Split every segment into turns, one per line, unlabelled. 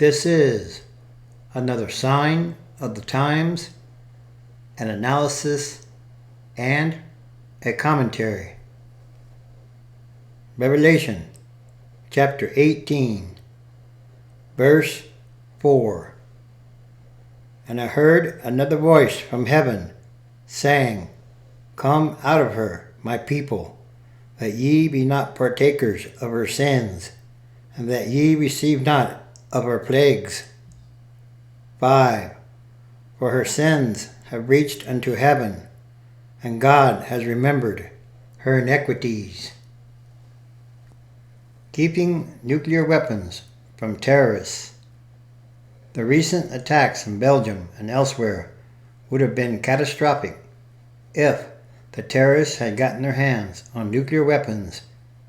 This is another sign of the times, an analysis, and a commentary. Revelation chapter 18, verse 4. And I heard another voice from heaven, saying, Come out of her, my people, that ye be not partakers of her sins, and that ye receive not of her plagues. 5. For her sins have reached unto heaven, and God has remembered her iniquities. Keeping nuclear weapons from terrorists. The recent attacks in Belgium and elsewhere would have been catastrophic if the terrorists had gotten their hands on nuclear weapons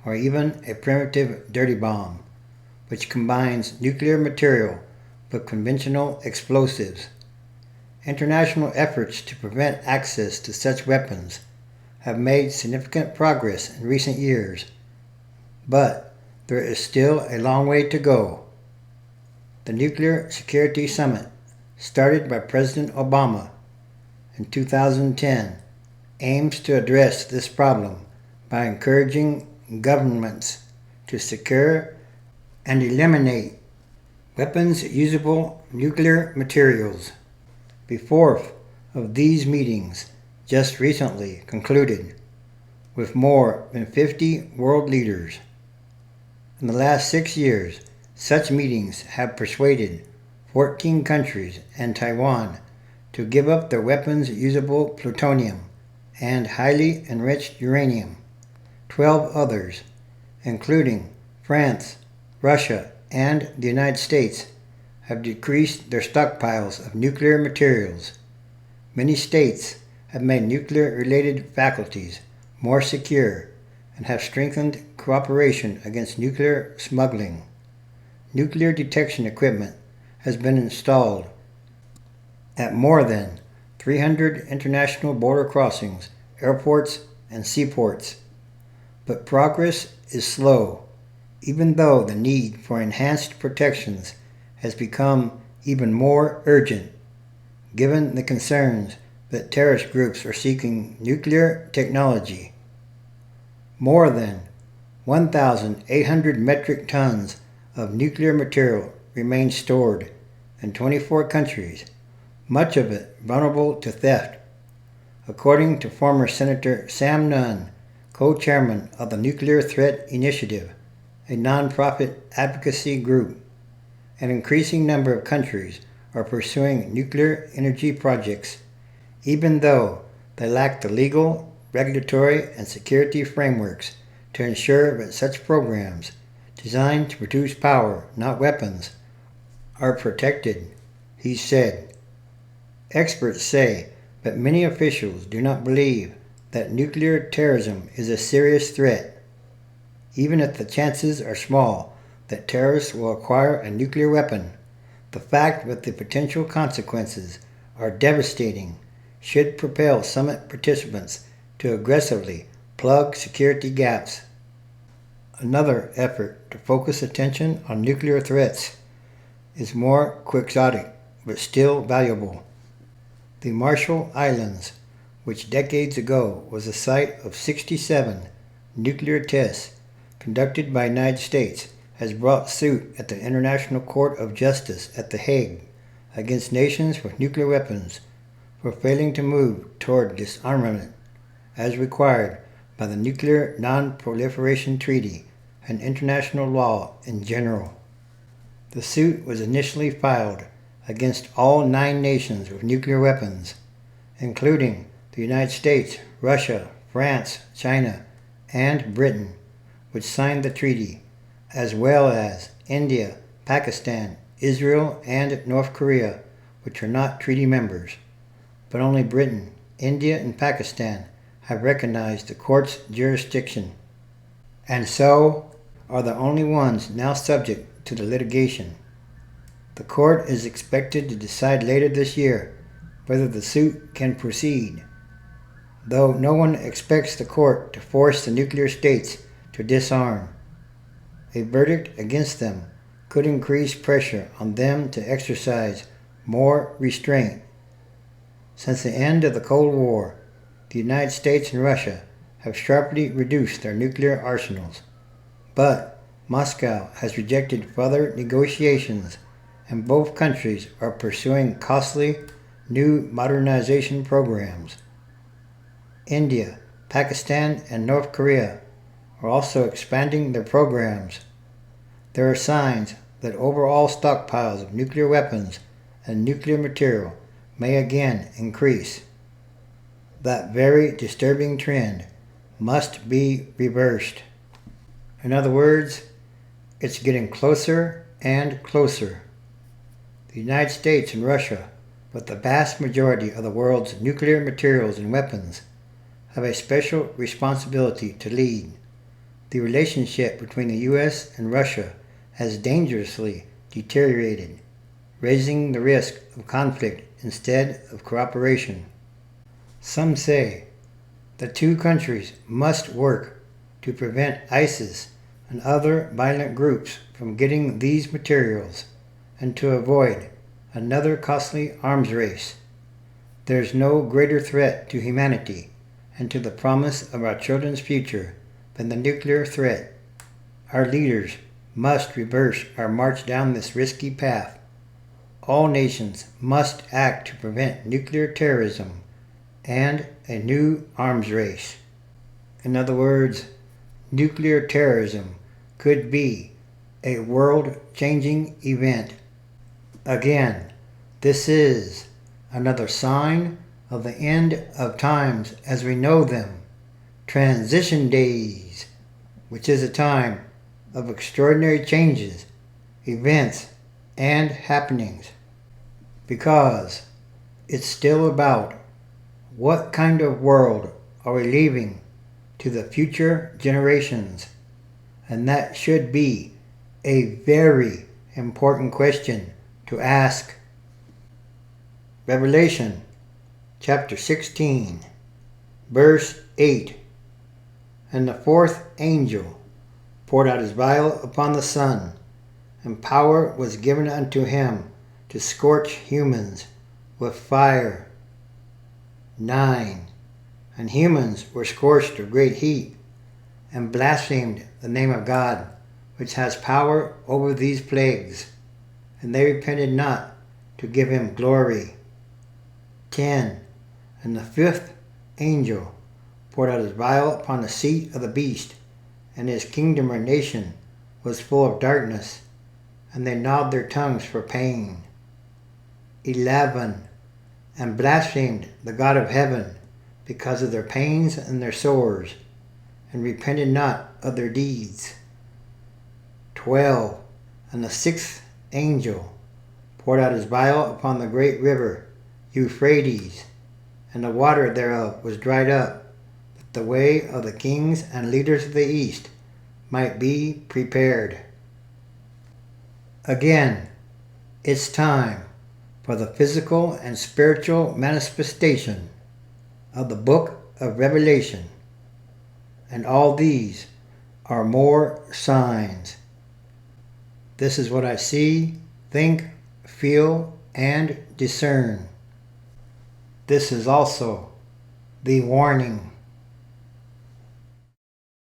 or even a primitive dirty bomb, which combines nuclear material with conventional explosives. International efforts to prevent access to such weapons have made significant progress in recent years, but there is still a long way to go. The Nuclear Security Summit, started by President Obama in 2010, aims to address this problem by encouraging governments to secure and eliminate weapons-usable nuclear materials. The fourth of these meetings just recently concluded, with more than 50 world leaders. In the last 6 years, such meetings have persuaded 14 countries and Taiwan to give up their weapons-usable plutonium and highly enriched uranium. 12 others, including France, Russia, and the United States, have decreased their stockpiles of nuclear materials. Many states have made nuclear-related faculties more secure and have strengthened cooperation against nuclear smuggling. Nuclear detection equipment has been installed at more than 300 international border crossings, airports, and seaports. But progress is slow, even though the need for enhanced protections has become even more urgent, given the concerns that terrorist groups are seeking nuclear technology. More than 1,800 metric tons of nuclear material remains stored in 24 countries, much of it vulnerable to theft, according to former Senator Sam Nunn, co-chairman of the Nuclear Threat Initiative, a nonprofit advocacy group. An increasing number of countries are pursuing nuclear energy projects, even though they lack the legal, regulatory, and security frameworks to ensure that such programs, designed to produce power, not weapons, are protected, he said. Experts say that many officials do not believe that nuclear terrorism is a serious threat, even if the chances are small that terrorists will acquire a nuclear weapon. The fact that the potential consequences are devastating should propel summit participants to aggressively plug security gaps. Another effort to focus attention on nuclear threats is more quixotic but still valuable. The Marshall Islands, which decades ago was the site of 67 nuclear tests conducted by the United States, has brought suit at the International Court of Justice at The Hague against nations with nuclear weapons for failing to move toward disarmament as required by the Nuclear Non-Proliferation Treaty and international law in general. The suit was initially filed against all 9 nations with nuclear weapons, including the United States, Russia, France, China, and Britain, which signed the treaty, as well as India, Pakistan, Israel, and North Korea, which are not treaty members. But only Britain, India, and Pakistan have recognized the court's jurisdiction, and so are the only ones now subject to the litigation. The court is expected to decide later this year whether the suit can proceed, though no one expects the court to force the nuclear states to disarm. A verdict against them could increase pressure on them to exercise more restraint. Since the end of the Cold War, the United States and Russia have sharply reduced their nuclear arsenals, but Moscow has rejected further negotiations, and both countries are pursuing costly new modernization programs. India, Pakistan, and North Korea are also expanding their programs. There are signs that overall stockpiles of nuclear weapons and nuclear material may again increase. That very disturbing trend must be reversed. In other words, it's getting closer and closer. The United States and Russia, with the vast majority of the world's nuclear materials and weapons, have a special responsibility to lead. The relationship between the U.S. and Russia has dangerously deteriorated, raising the risk of conflict instead of cooperation. Some say the two countries must work to prevent ISIS and other violent groups from getting these materials and to avoid another costly arms race. There's no greater threat to humanity and to the promise of our children's future than the nuclear threat. Our leaders must reverse our march down this risky path. All nations must act to prevent nuclear terrorism and a new arms race. In other words, nuclear terrorism could be a world-changing event. Again, this is another sign of the end of times as we know them, transition days, which is a time of extraordinary changes, events, and happenings, because it's still about what kind of world are we leaving to the future generations, and that should be a very important question to ask. Revelation chapter 16, verse 8. And the fourth angel poured out his vial upon the sun, and power was given unto him to scorch humans with fire. 9. And humans were scorched with great heat, and blasphemed the name of God, which has power over these plagues, and they repented not to give him glory. 10. And the fifth angel poured out his vial upon the seat of the beast, and his kingdom or nation was full of darkness, and they gnawed their tongues for pain. 11. And blasphemed the God of heaven because of their pains and their sores, and repented not of their deeds. 12. And the sixth angel poured out his vial upon the great river Euphrates, and the water thereof was dried up, that the way of the kings and leaders of the east might be prepared. Again, it's time for the physical and spiritual manifestation of the book of Revelation, and all these are more signs. This is what I see, think, feel, and discern. This is also the warning.